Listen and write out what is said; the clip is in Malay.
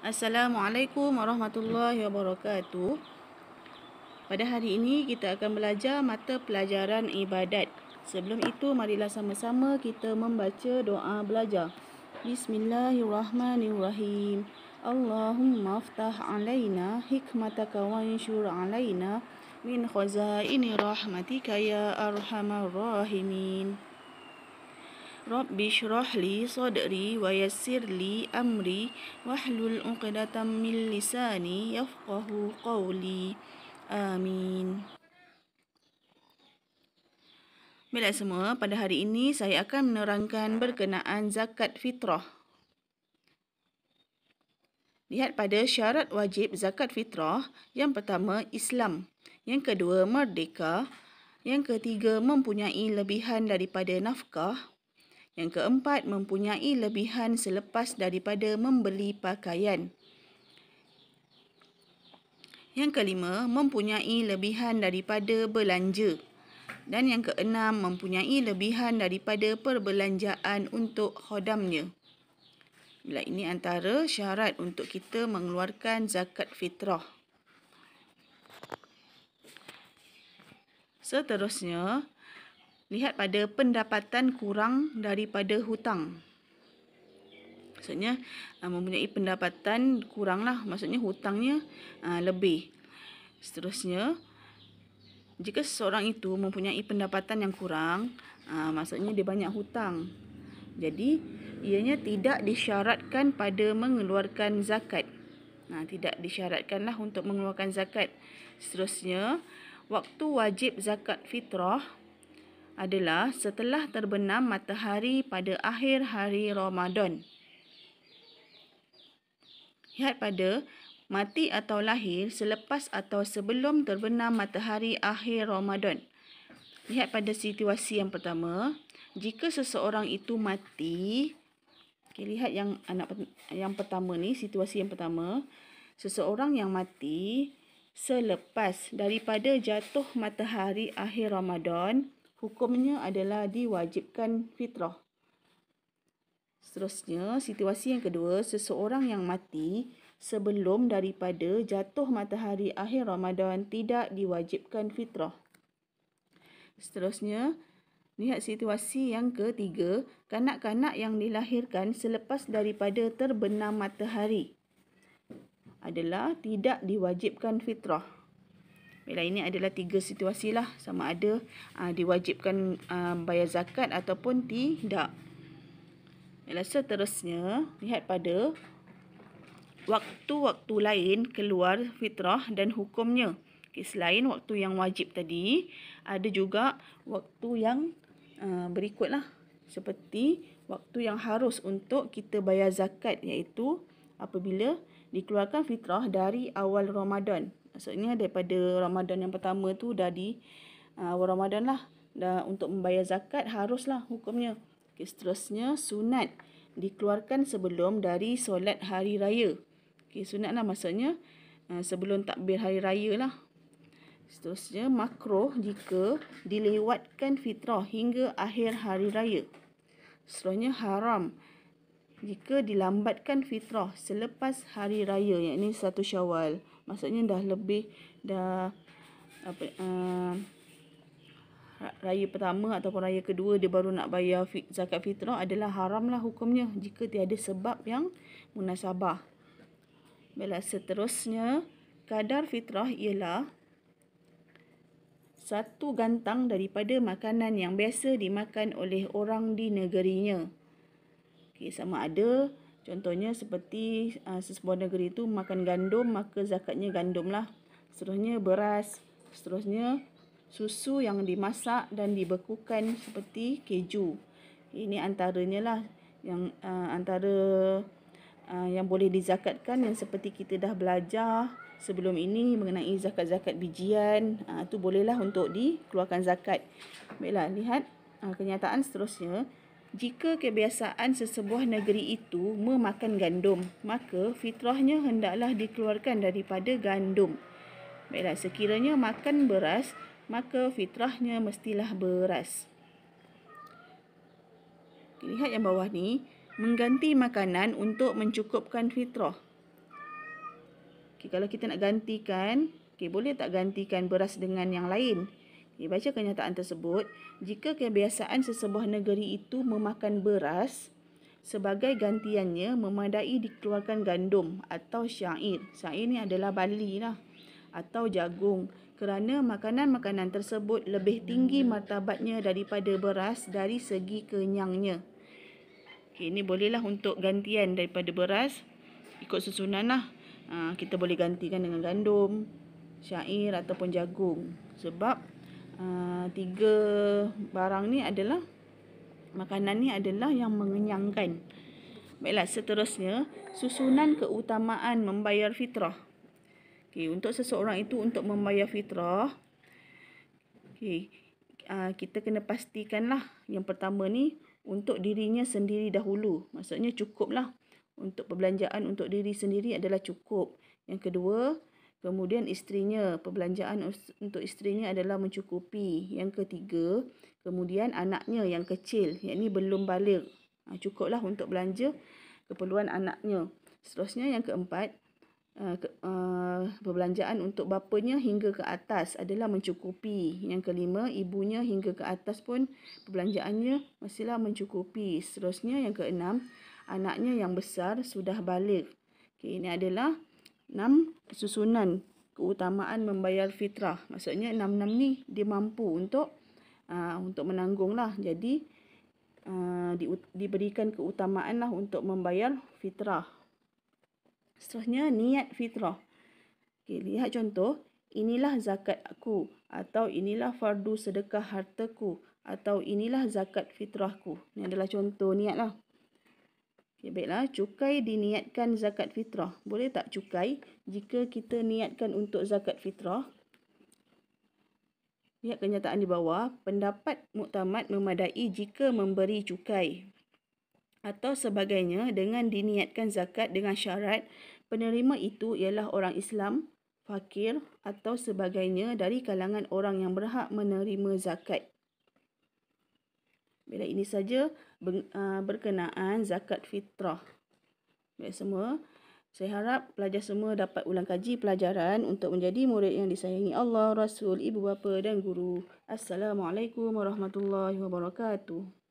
Assalamualaikum warahmatullahi wabarakatuh. Pada hari ini kita akan belajar mata pelajaran ibadat. Sebelum itu marilah sama-sama kita membaca doa belajar. Bismillahirrahmanirrahim. Allahumma aftah alaina hikmataka wanshur alaina min khazaini rahmatika ya arhamar rahimin. Rabbi shrah li sadri wa yassir li amri wahlul 'uqdatam min lisani yafqahu qawli. Amin. Baiklah semua, pada hari ini saya akan menerangkan berkenaan zakat fitrah. Lihat pada syarat wajib zakat fitrah. Yang pertama, Islam. Yang kedua, merdeka. Yang ketiga, mempunyai lebihan daripada nafkah. Yang keempat, mempunyai lebihan selepas daripada membeli pakaian. Yang kelima, mempunyai lebihan daripada belanja. Dan yang keenam, mempunyai lebihan daripada perbelanjaan untuk khodamnya. Bila ini antara syarat untuk kita mengeluarkan zakat fitrah. Seterusnya, lihat pada pendapatan kurang daripada hutang. Maksudnya mempunyai pendapatan kuranglah, maksudnya hutangnya lebih. Seterusnya, jika seseorang itu mempunyai pendapatan yang kurang, maksudnya dia banyak hutang. Jadi, ianya tidak disyaratkan pada mengeluarkan zakat. Tidak disyaratkanlah untuk mengeluarkan zakat. Seterusnya, waktu wajib zakat fitrah adalah setelah terbenam matahari pada akhir hari Ramadan. Lihat pada mati atau lahir selepas atau sebelum terbenam matahari akhir Ramadan. Lihat pada situasi yang pertama. Jika seseorang itu mati, lihat yang pertama ni, situasi yang pertama. Seseorang yang mati selepas daripada jatuh matahari akhir Ramadan, hukumnya adalah diwajibkan fitrah. Seterusnya, situasi yang kedua, seseorang yang mati sebelum daripada jatuh matahari akhir Ramadan tidak diwajibkan fitrah. Seterusnya, lihat situasi yang ketiga, kanak-kanak yang dilahirkan selepas daripada terbenam matahari adalah tidak diwajibkan fitrah. Baiklah, ini adalah 3 situasi lah, sama ada diwajibkan bayar zakat ataupun tidak. Baiklah, seterusnya, lihat pada waktu-waktu lain keluar fitrah dan hukumnya. Selain waktu yang wajib tadi, ada juga waktu yang berikutlah. Seperti waktu yang harus untuk kita bayar zakat, iaitu apabila dikeluarkan fitrah dari awal Ramadan. Maksudnya daripada Ramadan yang pertama tu dah di awal Ramadan lah. Dah untuk membayar zakat haruslah hukumnya. Seterusnya, sunat dikeluarkan sebelum dari solat hari raya. Sunat lah maksudnya sebelum takbir hari raya lah. Seterusnya, makruh jika dilewatkan fitrah hingga akhir hari raya. Seterusnya, haram jika dilambatkan fitrah selepas hari raya, yakni 1 Syawal. Maksudnya raya pertama ataupun raya kedua dia baru nak bayar zakat fitrah, adalah haramlah hukumnya jika tiada sebab yang munasabah. Baiklah, seterusnya, kadar fitrah ialah 1 gantang daripada makanan yang biasa dimakan oleh orang di negerinya. Sama ada, contohnya seperti sesebuah negeri itu makan gandum, maka zakatnya gandum lah. Seterusnya, beras. Seterusnya, susu yang dimasak dan dibekukan seperti keju. Ini antaranya lah yang antara yang boleh dizakatkan, yang seperti kita dah belajar sebelum ini mengenai zakat-zakat bijian. Itu bolehlah untuk dikeluarkan zakat. Baiklah, lihat kenyataan seterusnya. Jika kebiasaan sesebuah negeri itu memakan gandum, maka fitrahnya hendaklah dikeluarkan daripada gandum. Baiklah, sekiranya makan beras, maka fitrahnya mestilah beras. Lihat yang bawah ni, mengganti makanan untuk mencukupkan fitrah. Kalau kita nak gantikan, boleh tak gantikan beras dengan yang lain? Baca kenyataan tersebut. Jika kebiasaan sesebuah negeri itu memakan beras, sebagai gantiannya memadai dikeluarkan gandum atau syair. Syair ni adalah barley lah. Atau jagung. Kerana makanan-makanan tersebut lebih tinggi martabatnya daripada beras dari segi kenyangnya. Ini bolehlah untuk gantian daripada beras. Ikut susunan lah. Kita boleh gantikan dengan gandum, syair ataupun jagung. Sebab tiga barang ni adalah, makanan ni adalah yang mengenyangkan. Baiklah, seterusnya, susunan keutamaan membayar fitrah. Untuk seseorang itu untuk membayar fitrah, kita kena pastikanlah yang pertama ni untuk dirinya sendiri dahulu. Maksudnya cukuplah. Untuk perbelanjaan untuk diri sendiri adalah cukup. Yang kedua, kemudian isterinya. Perbelanjaan untuk isterinya adalah mencukupi. Yang ketiga, kemudian anaknya yang kecil, yang ni belum baligh. Cukuplah untuk belanja keperluan anaknya. Seterusnya yang keempat, perbelanjaan untuk bapanya hingga ke atas adalah mencukupi. Yang kelima, ibunya hingga ke atas pun perbelanjaannya masihlah mencukupi. Seterusnya yang keenam, anaknya yang besar sudah baligh. Ini adalah 6 susunan keutamaan membayar fitrah. Maksudnya 6 ni dia mampu untuk menanggung lah. Jadi diberikan keutamaan lah untuk membayar fitrah. Seterusnya niat fitrah. Lihat contoh. Inilah zakat aku, atau inilah fardu sedekah hartaku, atau inilah zakat fitrahku. Ini adalah contoh niat lah. Baiklah, cukai diniatkan zakat fitrah. Boleh tak cukai jika kita niatkan untuk zakat fitrah? Lihat kenyataan di bawah. Pendapat muktamad memadai jika memberi cukai atau sebagainya dengan diniatkan zakat dengan syarat penerima itu ialah orang Islam, fakir atau sebagainya dari kalangan orang yang berhak menerima zakat. Bila ini saja berkenaan zakat fitrah. Baik semua, saya harap pelajar semua dapat ulang kaji pelajaran untuk menjadi murid yang disayangi Allah, Rasul, ibu bapa dan guru. Assalamualaikum warahmatullahi wabarakatuh.